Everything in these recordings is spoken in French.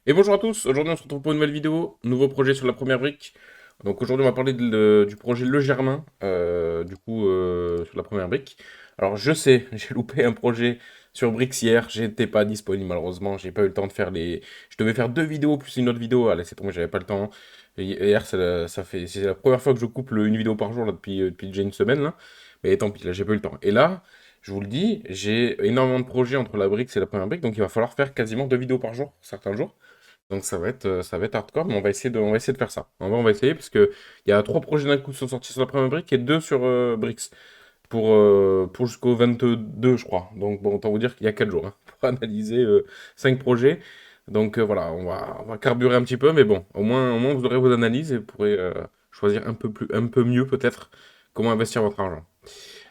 Et bonjour à tous, aujourd'hui on se retrouve pour une nouvelle vidéo, nouveau projet sur la première brique. Donc aujourd'hui on va parler du projet Le Germain, sur la première brique. Alors je sais, j'ai loupé un projet sur Brix hier, j'étais pas disponible malheureusement, j'ai pas eu le temps de faire les... Je devais faire deux vidéos plus une autre vidéo, allez c'est tombé, j'avais pas le temps. Et hier c'est la première fois que je couple une vidéo par jour là, depuis déjà une semaine là. Mais tant pis, là j'ai pas eu le temps. Et là, je vous le dis, j'ai énormément de projets entre la Brix et la première brique, donc il va falloir faire quasiment deux vidéos par jour, certains jours. Donc ça va être hardcore, mais on va essayer de faire ça. On va essayer parce que il y a trois projets d'un coup qui sont sortis sur la première brique et deux sur Brix pour jusqu'au 22, je crois. Donc bon, autant vous dire qu'il y a 4 jours hein, pour analyser 5 projets. Donc voilà, on va carburer un petit peu, mais bon, au moins vous aurez vos analyses et vous pourrez choisir un peu mieux peut-être comment investir votre argent.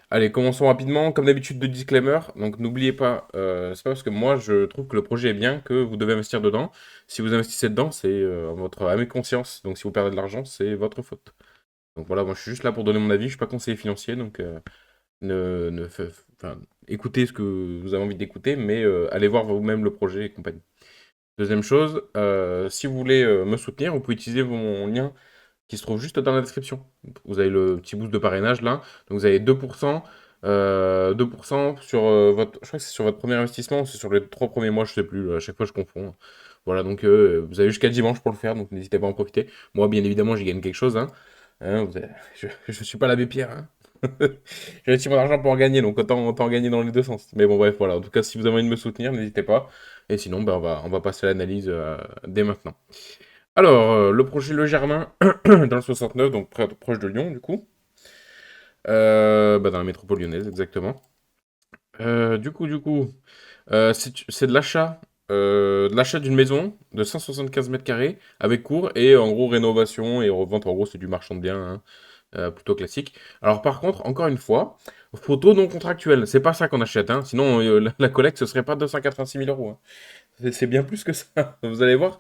Allez, commençons rapidement. Comme d'habitude, de disclaimer. Donc, n'oubliez pas, c'est pas parce que moi je trouve que le projet est bien que vous devez investir dedans. Si vous investissez dedans, c'est à mes conscience. Donc, si vous perdez de l'argent, c'est votre faute. Donc voilà, moi je suis juste là pour donner mon avis. Je suis pas conseiller financier, donc ne, ne fa- enfin, écoutez ce que vous avez envie d'écouter, mais allez voir vous-même le projet et compagnie. Deuxième chose, si vous voulez me soutenir, vous pouvez utiliser mon lien qui se trouve juste dans la description. Vous avez le petit boost de parrainage là. Donc vous avez 2%, 2% sur votre. Je crois que c'est sur votre premier investissement, c'est sur les 3 premiers mois, je sais plus, à chaque fois je confonds. Voilà, donc vous avez jusqu'à dimanche pour le faire, donc n'hésitez pas à en profiter. Moi, bien évidemment, j'y gagne quelque chose. Hein. Je suis pas l'abbé Pierre. Hein. J'ai investi mon argent pour en gagner, donc autant en gagner dans les deux sens. Mais bon, bref, voilà. En tout cas, si vous avez envie de me soutenir, n'hésitez pas. Et sinon, ben, on va passer à l'analyse dès maintenant. Alors, le projet Le Germain, dans le 69, donc proche de Lyon, du coup. Dans la métropole lyonnaise, exactement. C'est de l'achat d'une maison de 175 mètres carrés avec cour et en gros rénovation et revente. En gros, c'est du marchand de biens, hein, plutôt classique. Alors, par contre, encore une fois, photo non contractuelle. C'est pas ça qu'on achète, hein. Sinon, la collecte, ce serait pas 286 000 euros. Hein. C'est bien plus que ça. Vous allez voir.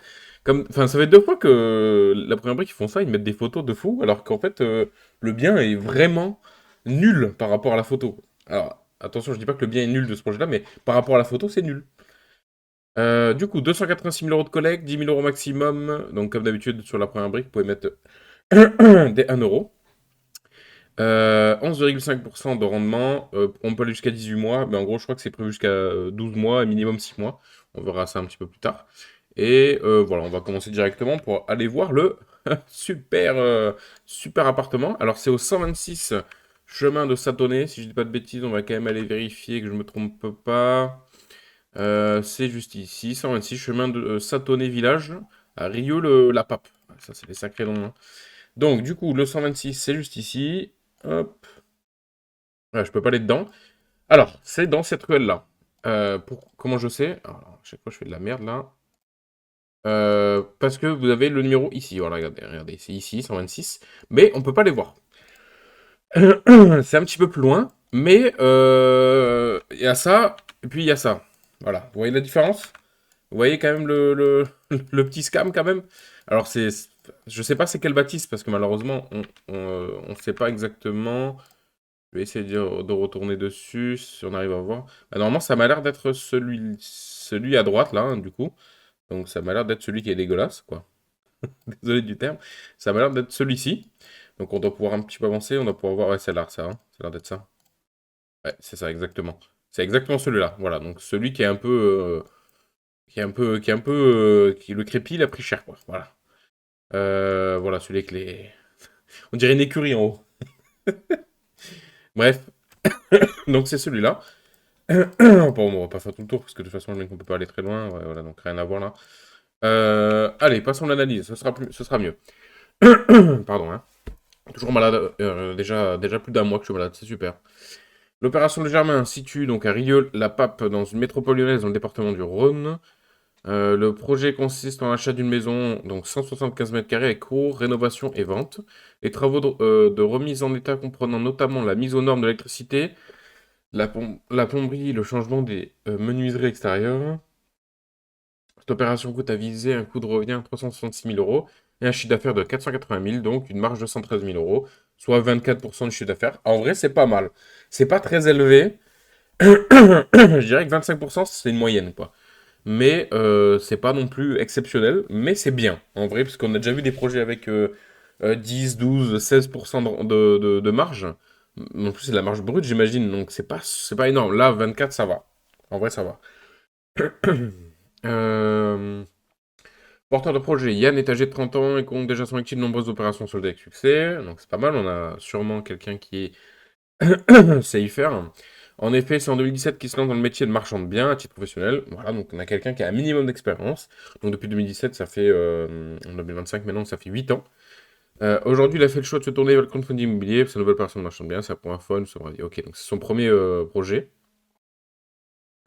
Enfin, ça fait deux fois que la première brique, ils font ça, ils mettent des photos de fou, alors qu'en fait, le bien est vraiment nul par rapport à la photo. Alors, attention, je dis pas que le bien est nul de ce projet-là, mais par rapport à la photo, c'est nul. Du coup, 286 000 euros de collecte, 10 000 euros maximum. Donc, comme d'habitude, sur la première brique, vous pouvez mettre des 1 euro. 11,5% de rendement. On peut aller jusqu'à 18 mois, mais en gros, je crois que c'est prévu jusqu'à 12 mois et minimum 6 mois. On verra ça un petit peu plus tard. Et voilà, on va commencer directement pour aller voir le super appartement. Alors, c'est au 126 chemin de Satonnet. Si je dis pas de bêtises, on va quand même aller vérifier que je me trompe pas. C'est juste ici, 126 chemin de Satonnet Village, à Rieux-la-Pape. Ça, c'est des sacrés noms. Hein. Donc, du coup, le 126, c'est juste ici. Hop. Ouais, je peux pas aller dedans. Alors, c'est dans cette ruelle-là. Comment je sais? Alors, à chaque fois, je fais de la merde là. Parce que vous avez le numéro ici. Voilà, regardez, c'est ici, 126. Mais on peut pas les voir. C'est un petit peu plus loin. Mais il y a ça, et puis il y a ça. Voilà. Vous voyez la différence? Vous voyez quand même le petit scam quand même? Alors, je sais pas c'est quel bâtisse, parce que malheureusement, on sait pas exactement. Je vais essayer de retourner dessus, si on arrive à voir. Bah, normalement, ça m'a l'air d'être celui à droite, là, hein, du coup. Donc, ça m'a l'air d'être celui qui est dégueulasse, quoi. Désolé du terme. Ça m'a l'air d'être celui-ci. Donc, on doit pouvoir un petit peu avancer. On doit pouvoir voir. Ouais, c'est là, ça. Hein. Ça a l'air d'être ça. Ouais, c'est ça, exactement. C'est exactement celui-là. Voilà. Donc, celui qui est un peu. Qui le crépi, il a pris cher, quoi. Voilà. Voilà, celui avec les. On dirait une écurie en haut. Bref. Donc, c'est celui-là. Bon, on va pas faire tout le tour parce que de toute façon, le mec, on peut pas aller très loin. Ouais, voilà, donc rien à voir là. Allez, passons à l'analyse, ce sera mieux. Pardon, hein. Toujours malade, déjà plus d'un mois que je suis malade, c'est super. L'opération de Germain situe donc à Rieux-la-Pape dans une métropole lyonnaise dans le département du Rhône. Le projet consiste en l'achat d'une maison, donc 175 mètres carrés avec cours, rénovation et vente. Les travaux de remise en état comprenant notamment la mise aux normes de l'électricité, la plomberie, le changement des menuiseries extérieures. Cette opération coûte à viser un coût de revient de 366 000 euros et un chiffre d'affaires de 480 000, donc une marge de 113 000 euros, soit 24% du chiffre d'affaires. En vrai, c'est pas mal. C'est pas très élevé. Je dirais que 25%, c'est une moyenne, quoi. mais c'est pas non plus exceptionnel, mais c'est bien, en vrai, parce qu'on a déjà vu des projets avec 10, 12, 16% de marge. En plus, c'est de la marge brute, j'imagine, donc c'est pas énorme. Là, 24, ça va. En vrai, ça va. Euh, Porteur de projet, Yann est âgé de 30 ans et compte déjà son actif de nombreuses opérations soldées avec succès. Donc c'est pas mal, on a sûrement quelqu'un qui sait y faire. En effet, c'est en 2017 qu'il se lance dans le métier de marchand de biens à titre professionnel. Voilà, donc on a quelqu'un qui a un minimum d'expérience. Donc depuis 2017, ça fait, en 2025 maintenant, ça fait 8 ans. Aujourd'hui, il a fait le choix de se tourner vers le crowdfunding immobilier pour sa nouvelle opération de marchand de biens. Ça pour un fun, ok, donc c'est son premier projet.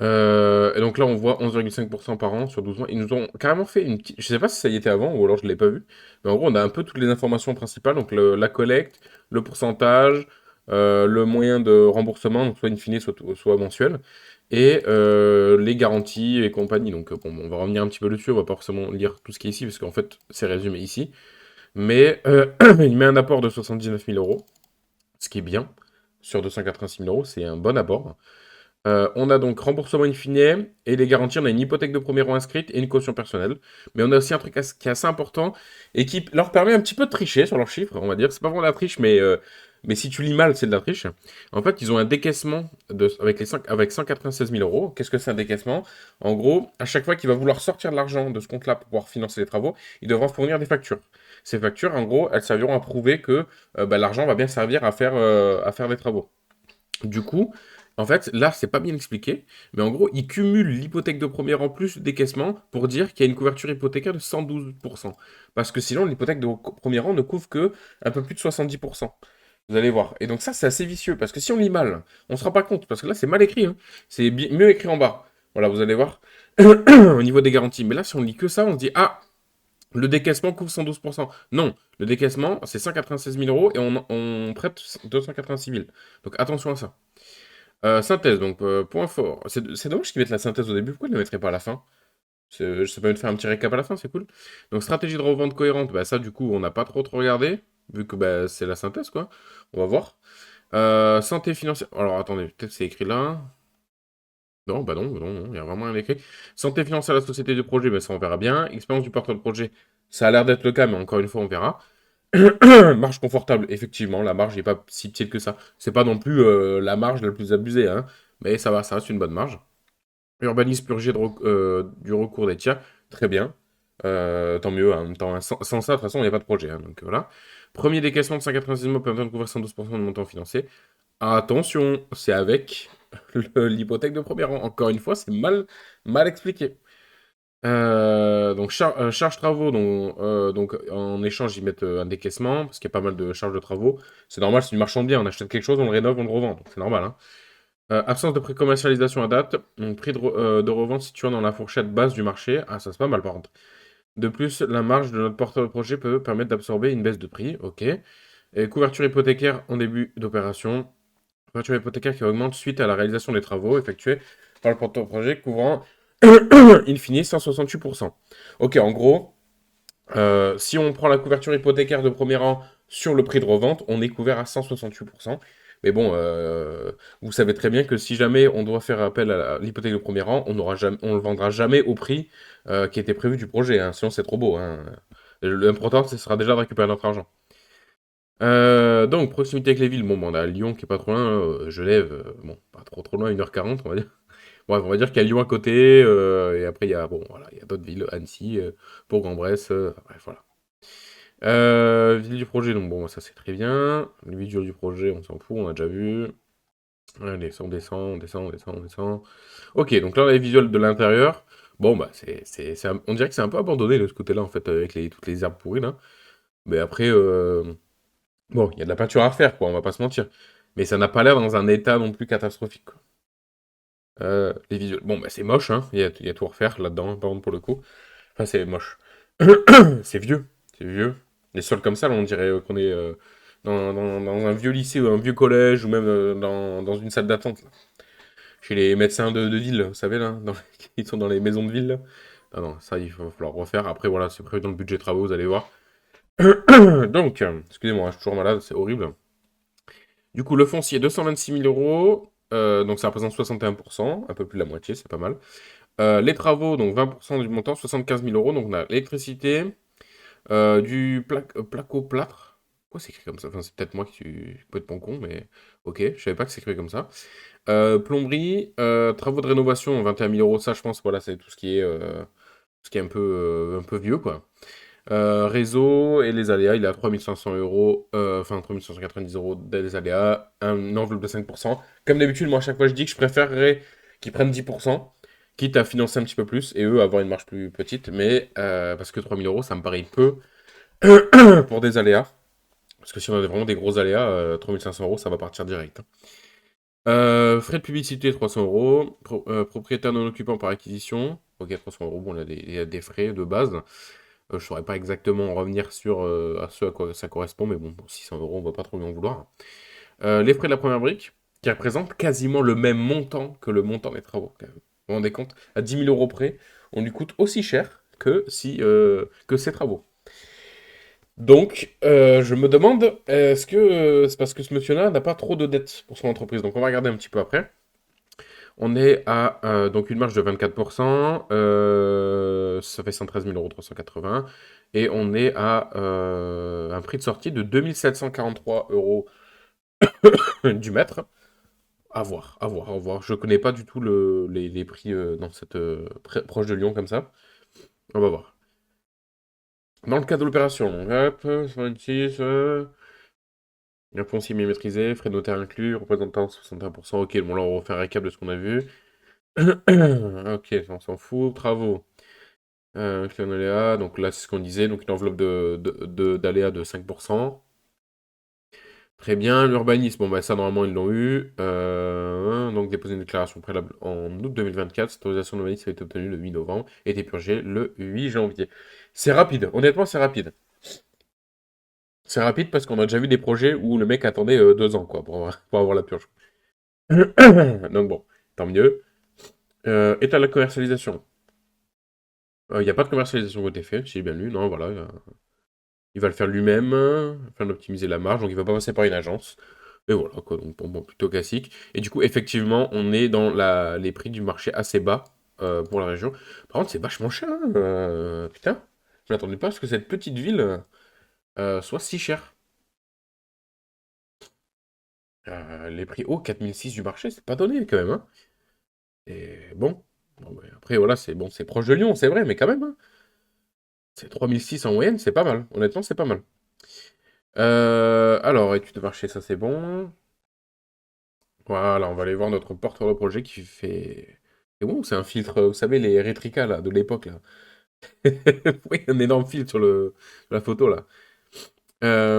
Et donc là, on voit 11,5% par an sur 12 mois. Ils nous ont carrément fait une petite. Je sais pas si ça y était avant ou alors je l'ai pas vu. Mais en gros, on a un peu toutes les informations principales. Donc la collecte, le pourcentage, le moyen de remboursement, donc soit in fine, soit mensuel. Et les garanties et compagnie. Donc bon, on va revenir un petit peu dessus. On va pas forcément lire tout ce qui est ici parce qu'en fait, c'est résumé ici. Mais il met un apport de 79 000 euros, ce qui est bien. Sur 286 000 euros, c'est un bon apport. On a donc remboursement in fine et les garanties, on a une hypothèque de premier rang inscrite et une caution personnelle. Mais on a aussi un truc qui est assez important et qui leur permet un petit peu de tricher sur leurs chiffres, on va dire. C'est pas vraiment de la triche, mais si tu lis mal, c'est de la triche. En fait, ils ont un décaissement avec 196 000 euros. Qu'est-ce que c'est un décaissement? En gros, à chaque fois qu'il va vouloir sortir de l'argent de ce compte-là pour pouvoir financer les travaux, il devra fournir des factures. Ces factures, en gros, elles serviront à prouver que l'argent va bien servir à faire des travaux. Du coup, en fait, là, c'est pas bien expliqué, mais en gros, ils cumulent l'hypothèque de premier rang plus décaissement pour dire qu'il y a une couverture hypothécaire de 112%. Parce que sinon, l'hypothèque de premier rang ne couvre que un peu plus de 70%. Vous allez voir. Et donc ça, c'est assez vicieux, parce que si on lit mal, on se rend pas compte, parce que là, c'est mal écrit, hein. C'est mieux écrit en bas. Voilà, vous allez voir, au niveau des garanties. Mais là, si on lit que ça, on se dit, ah, le décaissement couvre 112%. Non, le décaissement, c'est 196 000 euros et on prête 286 000. Donc attention à ça. Synthèse, donc point fort. C'est dommage qu'ils mettent la synthèse au début, pourquoi ils ne le mettraient pas à la fin? Je sais pas de faire un petit récap à la fin, c'est cool. Donc stratégie de revente cohérente, bah, ça du coup on n'a pas trop regardé, vu que bah, c'est la synthèse quoi. On va voir. Santé financière. Alors attendez, peut-être c'est écrit là. Non, bah non, non, non, il y a vraiment rien écrit. Santé financière de la société de projet, bah, ça on verra bien. Expérience du porteur de projet, ça a l'air d'être le cas, mais encore une fois on verra. Marge confortable, effectivement, la marge n'est pas si petite que ça. C'est pas non plus la marge la plus abusée, hein, mais ça va, ça reste une bonne marge. Urbanisme purgé du recours des tiers, très bien. Tant mieux, hein, en même temps, hein, sans ça, de toute façon, il n'y a pas de projet, hein, donc voilà. Premier décaissement de 186 mois permettant de couvrir 112% de montant financier. Attention, c'est avec l'hypothèque de premier rang. Encore une fois, c'est mal expliqué. Donc, charge travaux, donc en échange, ils mettent un décaissement, parce qu'il y a pas mal de charges de travaux. C'est normal, c'est du marchand de biens, on achète quelque chose, on le rénove, on le revend, donc c'est normal, hein. Absence de pré-commercialisation à date, donc prix de revente situé dans la fourchette basse du marché. Ah, ça c'est pas mal par contre. De plus, la marge de notre porteur de projet peut permettre d'absorber une baisse de prix, ok. Et couverture hypothécaire en début d'opération. Couverture hypothécaire qui augmente suite à la réalisation des travaux effectués par le porteur de projet, couvrant in fine 168%. Ok, en gros, si on prend la couverture hypothécaire de premier rang sur le prix de revente, on est couvert à 168%. Mais bon, vous savez très bien que si jamais on doit faire appel à l'hypothèque de premier rang, on ne le vendra jamais au prix qui était prévu du projet, hein, sinon c'est trop beau, hein. L'important, ce sera déjà de récupérer notre argent. Donc, proximité avec les villes, bon, on a Lyon qui est pas trop loin, Genève, bon, pas trop loin, 1h40, on va dire. Bref, on va dire qu'il y a Lyon à côté, et après il y a, bon, voilà, il y a d'autres villes, Annecy, Bourg-en-Bresse, bref, voilà. Ville du projet, donc bon, ça c'est très bien. Le visuel du projet, on s'en fout, on a déjà vu. Allez, on descend, on descend, on descend, on descend. Ok, donc là on a les visuels de l'intérieur. Bon, bah, on dirait que c'est un peu abandonné de ce côté-là, en fait, avec toutes les herbes pourries, là. Mais après, bon, il y a de la peinture à refaire, quoi, on va pas se mentir. Mais ça n'a pas l'air dans un état non plus catastrophique, quoi. Les visuels. Bon, bah, c'est moche, hein. Il y a tout à refaire là-dedans, par contre, pour le coup. Enfin, c'est moche. C'est vieux. C'est vieux. Les sols comme ça, là, on dirait qu'on est dans un vieux lycée ou un vieux collège ou même dans une salle d'attente, là. Chez les médecins de ville, vous savez, là, ils sont dans les maisons de ville, là. Ah non, ça, il va falloir refaire. Après, voilà, c'est prévu dans le budget travaux, vous allez voir. Donc, excusez-moi, je suis toujours malade, c'est horrible. Du coup, le foncier, 226 000 euros. Donc, ça représente 61%, un peu plus de la moitié, c'est pas mal. Les travaux, donc 20% du montant, 75 000 euros. Donc on a l'électricité, du placo-plâtre. Pourquoi c'est écrit comme ça? Enfin, c'est peut-être moi qui peux être pas con, mais ok, je savais pas que c'est écrit comme ça. Plomberie, travaux de rénovation, 21 000 euros. Ça, je pense, voilà, c'est tout ce qui est un peu vieux, quoi. Réseau et les aléas, il est à 3500 euros, enfin 3590 euros des aléas, une enveloppe de 5%. Comme d'habitude, moi, à chaque fois, je dis que je préférerais qu'ils prennent 10%, quitte à financer un petit peu plus, et eux, avoir une marge plus petite, mais parce que 3000 euros, ça me paraît peu pour des aléas. Parce que si on a vraiment des gros aléas, 3500 euros, ça va partir direct, hein. Frais de publicité, 300 euros. Propriétaire non occupant par acquisition. Ok, 300 euros, bon, il y a des frais de base. Je ne saurais pas exactement revenir sur à ce à quoi ça correspond, mais bon, pour 600 euros, on va pas trop lui en vouloir. Les frais de la première brique, qui représentent quasiment le même montant que le montant des travaux, quand même. Vous vous rendez compte? À 10 000 euros près, on lui coûte aussi cher que, que ses travaux. Donc, je me demande, est-ce que c'est parce que ce monsieur-là n'a pas trop de dettes pour son entreprise? Donc, on va regarder un petit peu après. On est à donc une marge de 24%, ça fait 113 380 €, et on est à un prix de sortie de 2743 euros du mètre. À voir, à voir, à voir. Je connais pas du tout les prix dans cette proche de Lyon comme ça. On va voir. Dans le cas de l'opération, donc, hop, 26, un foncier maîtrisé, frais de notaire inclus, représentant 61%. Ok, bon là on va faire un récap de ce qu'on a vu. Ok, on s'en fout. Travaux. Client aléa, donc là c'est ce qu'on disait, donc une enveloppe d'aléa de 5%. Très bien, l'urbanisme, bon bah ça normalement ils l'ont eu. Donc déposer une déclaration préalable en août 2024, cette autorisation d'urbanisme a été obtenue le 8 novembre et été purgée le 8 janvier. C'est rapide, honnêtement c'est rapide. C'est rapide parce qu'on a déjà vu des projets où le mec attendait 2 ans quoi, pour avoir la purge. Donc bon, tant mieux. État de la commercialisation. Il n'y a pas de commercialisation qui a été fait, si j'ai bien lu, non voilà. Il va le faire lui-même, afin d'optimiser la marge, donc il va pas passer par une agence. Et voilà, quoi, donc bon, plutôt classique. Et du coup, effectivement, on est dans les prix du marché assez bas pour la région. Par contre, c'est vachement cher, hein, putain. Je m'attendais pas à ce que cette petite ville soit si chère. Les prix hauts, 4006 du marché, c'est pas donné quand même, hein. Et bon, bah, après voilà, c'est bon, c'est proche de Lyon, c'est vrai, mais quand même, hein. C'est 3006 en moyenne, c'est pas mal. Honnêtement, c'est pas mal. Alors, étude de marché, ça c'est bon. Voilà, on va aller voir notre porteur de projet qui fait. C'est bon, c'est un filtre, vous savez, les Retrica là, de l'époque là. Oui, un énorme filtre sur la photo là.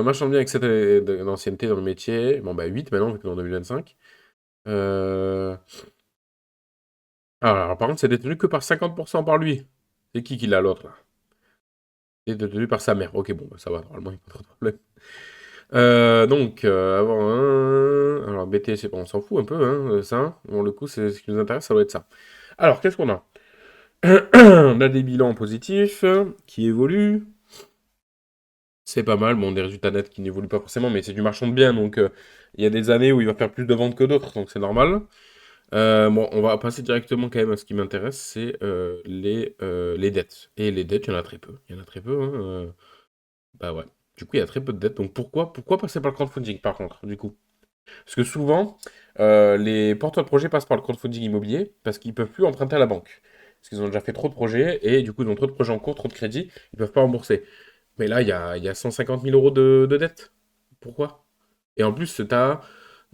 Marchand bien avec 7 années d'ancienneté dans le métier. Bon, bah 8 maintenant, vu qu'on est en 2025. Euh... Alors, par contre, c'est détenu que par 50% par lui. C'est qui l'a l'autre là? C'est détenu par sa mère. Ok, bon, bah, ça va, normalement, il n'y a pas trop de problème. Donc, avant alors, BT, c'est bon, on s'en fout un peu, hein, ça. Bon, le coup, c'est ce qui nous intéresse, ça doit être ça. Alors, qu'est-ce qu'on a? On a des bilans positifs qui évoluent. C'est pas mal. Bon, des résultats nets qui n'évoluent pas forcément, mais c'est du marchand de biens, donc il y a des années où il va faire plus de ventes que d'autres, donc c'est normal. Bon, on va passer directement quand même à ce qui m'intéresse, c'est les dettes. Et les dettes, il y en a très peu. Il y en a très peu, hein. Bah ouais. Du coup, il y a très peu de dettes. Donc pourquoi passer par le crowdfunding, par contre, du coup? Parce que souvent, les porteurs de projets passent par le crowdfunding immobilier parce qu'ils peuvent plus emprunter à la banque. Parce qu'ils ont déjà fait trop de projets et du coup, ils ont trop de projets en cours, trop de crédits, ils peuvent pas rembourser. Mais là, il y a 150 000 euros de dette. Pourquoi? Et en plus, tu as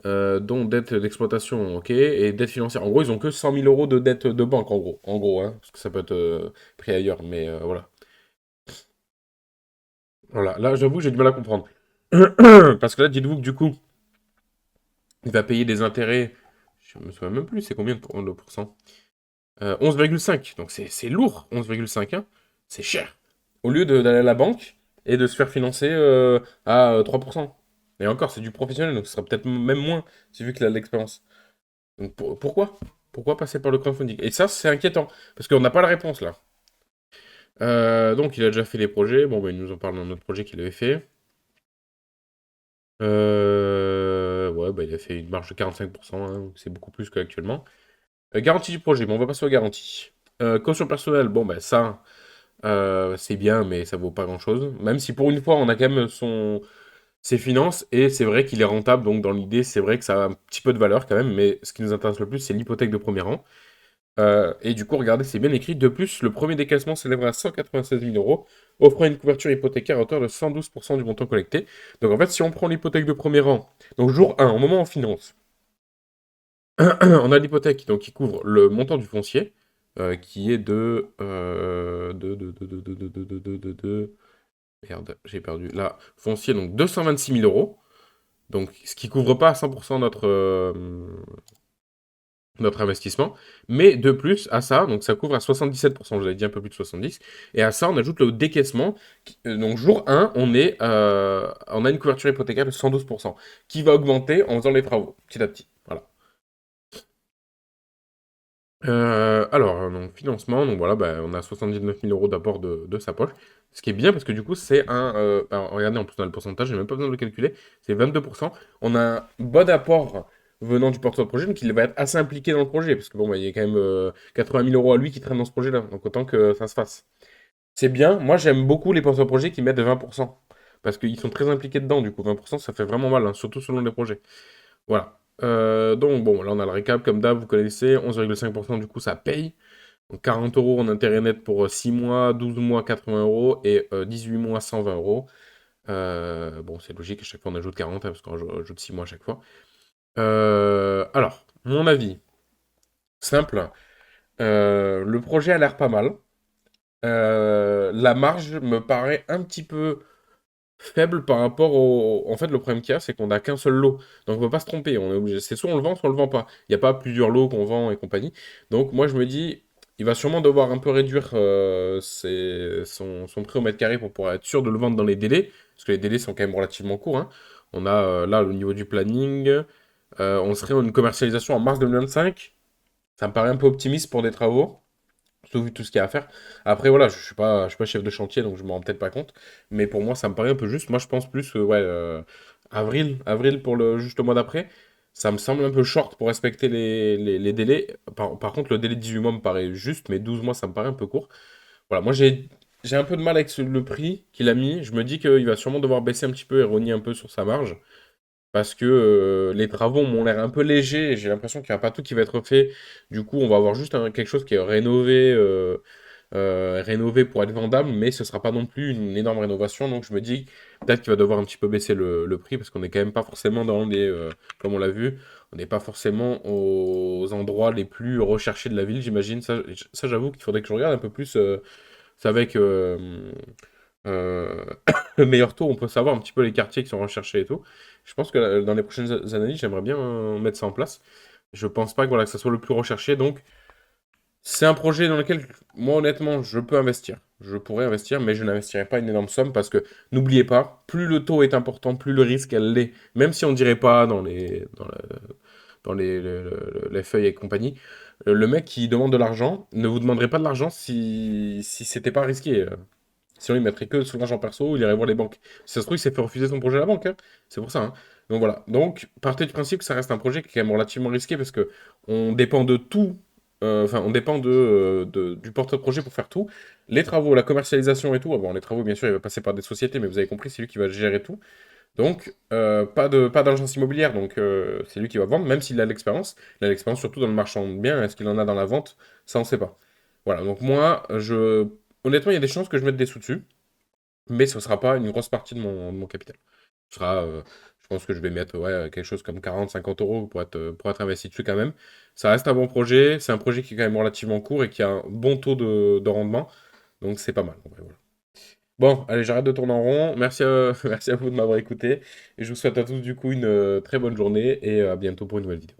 dont dette d'exploitation, ok, et dette financière. En gros, ils ont que 100 000 euros de dette de banque, en gros, hein, parce que ça peut être pris ailleurs, mais voilà. Voilà, là, j'avoue, j'ai du mal à comprendre. Parce que là, dites-vous que du coup, il va payer des intérêts, je me souviens même plus, c'est combien de pourcent? 11,5. Donc c'est lourd, 11,5, hein. C'est cher. Au lieu d'aller à la banque et de se faire financer à 3%. Et encore, c'est du professionnel, donc ce sera peut-être même moins, si vu qu'il a de l'expérience. Donc pourquoi? Pourquoi passer par le crowdfunding? Et ça, c'est inquiétant, parce qu'on n'a pas la réponse là. Donc il a déjà fait des projets. Bon, bah, il nous en parle dans notre projet qu'il avait fait. Ouais, bah, il a fait une marge de 45%, hein, donc c'est beaucoup plus qu'actuellement. Garantie du projet, bon, on va passer aux garanties. Caution personnelle, bon, ben ça, c'est bien, mais ça vaut pas grand-chose. Même si pour une fois, on a quand même ses finances, et c'est vrai qu'il est rentable, donc dans l'idée, c'est vrai que ça a un petit peu de valeur quand même, mais ce qui nous intéresse le plus, c'est l'hypothèque de premier rang. Et du coup, regardez, c'est bien écrit. De plus, le premier décaissement s'élèvera à 196 000 euros, offrant une couverture hypothécaire à hauteur de 112% du montant collecté. Donc en fait, si on prend l'hypothèque de premier rang, donc jour 1, au moment où on finance, on a l'hypothèque donc, qui couvre le montant du foncier, qui est merde, j'ai perdu. Là, foncier, donc 226 000 euros. Donc, ce qui couvre pas à 100% notre investissement. Mais de plus, à ça, donc ça couvre à 77%, je l'avais dit un peu plus de 70%. Et à ça, on ajoute le décaissement. Donc, jour 1, on a une couverture hypothécaire de 112%, qui va augmenter en faisant les travaux, petit à petit. Voilà. Alors, donc financement, donc voilà, bah, on a 79 000 euros d'apport de sa poche. Ce qui est bien parce que du coup, c'est un. Alors, regardez, en plus, on a le pourcentage, j'ai même pas besoin de le calculer, c'est 22%. On a un bon apport venant du porteur de projet, donc il va être assez impliqué dans le projet, parce que bon, bah, il y a quand même 80 000 euros à lui qui traînent dans ce projet-là, donc autant que ça se fasse. C'est bien, moi j'aime beaucoup les porteurs de projet qui mettent 20%, parce qu'ils sont très impliqués dedans, du coup, 20%, ça fait vraiment mal, hein, surtout selon les projets. Voilà. Donc bon, là on a le récap comme d'hab, vous connaissez, 11,5% du coup ça paye. Donc 40 euros en intérêt net pour 6 mois, 12 mois 80 euros et 18 mois 120 euros. Bon, c'est logique, à chaque fois on ajoute 40 hein, parce qu'on ajoute 6 mois à chaque fois. Alors, mon avis, simple, le projet a l'air pas mal. La marge me paraît un petit peu faible par rapport au. En fait, le problème qu'il y a, c'est qu'on n'a qu'un seul lot. Donc, on ne peut pas se tromper. On est obligé. C'est soit on le vend, soit on le vend pas. Il n'y a pas plusieurs lots qu'on vend et compagnie. Donc, moi, je me dis, il va sûrement devoir un peu réduire son prix au mètre carré pour pouvoir être sûr de le vendre dans les délais. Parce que les délais sont quand même relativement courts, hein. On a là, au niveau du planning, on serait en une commercialisation en mars 2025. Ça me paraît un peu optimiste pour des travaux. Surtout vu tout ce qu'il y a à faire. Après, voilà, je suis pas chef de chantier, donc je me rends peut-être pas compte. Mais pour moi, ça me paraît un peu juste. Moi, je pense plus, ouais, avril pour juste le mois d'après. Ça me semble un peu short pour respecter les délais. Par contre, le délai de 18 mois me paraît juste, mais 12 mois, ça me paraît un peu court. Voilà, moi, j'ai un peu de mal avec le prix qu'il a mis. Je me dis qu'il va sûrement devoir baisser un petit peu et rogner un peu sur sa marge. Parce que les travaux m'ont l'air un peu légers et j'ai l'impression qu'il n'y a pas tout qui va être fait. Du coup, on va avoir juste quelque chose qui est rénové pour être vendable, mais ce sera pas non plus une énorme rénovation. Donc je me dis peut-être qu'il va devoir un petit peu baisser le prix parce qu'on n'est quand même pas forcément comme on l'a vu, on n'est pas forcément aux endroits les plus recherchés de la ville, j'imagine. Ça j'avoue qu'il faudrait que je regarde un peu plus. C'est avec euh, le meilleur taux, on peut savoir un petit peu les quartiers qui sont recherchés et tout. Je pense que dans les prochaines années, j'aimerais bien mettre ça en place. Je pense pas que, voilà, que ça soit le plus recherché, donc c'est un projet dans lequel, moi honnêtement, je peux investir. Je pourrais investir, mais je n'investirai pas une énorme somme parce que, n'oubliez pas, plus le taux est important, plus le risque elle l'est. Même si on dirait pas dans les feuilles et compagnie, le mec qui demande de l'argent ne vous demanderait pas de l'argent si c'était pas risqué. Sinon, il mettrait que sur l'argent perso, il irait voir les banques. Si ça se trouve, il s'est fait refuser son projet à la banque, hein. C'est pour ça, hein. Donc voilà. Donc, partez du principe que ça reste un projet qui est quand même relativement risqué parce que on dépend de tout. Enfin, on dépend du porteur de projet pour faire tout. Les travaux, la commercialisation et tout. Ah bon, les travaux, bien sûr, il va passer par des sociétés, mais vous avez compris, c'est lui qui va gérer tout. Donc, pas d'agence immobilière, donc c'est lui qui va vendre, même s'il a l'expérience. Il a l'expérience surtout dans le marchand de biens. Est-ce qu'il en a dans la vente? Ça, on ne sait pas. Voilà, donc moi, honnêtement, il y a des chances que je mette des sous dessus, mais ce ne sera pas une grosse partie de mon capital. Ce sera, je pense que je vais mettre ouais, quelque chose comme 40-50 € pour être investi dessus quand même. Ça reste un bon projet, c'est un projet qui est quand même relativement court et qui a un bon taux de rendement, donc c'est pas mal. En vrai, voilà. Bon, allez, j'arrête de tourner en rond. Merci merci à vous de m'avoir écouté. Et je vous souhaite à tous du coup une très bonne journée et à bientôt pour une nouvelle vidéo.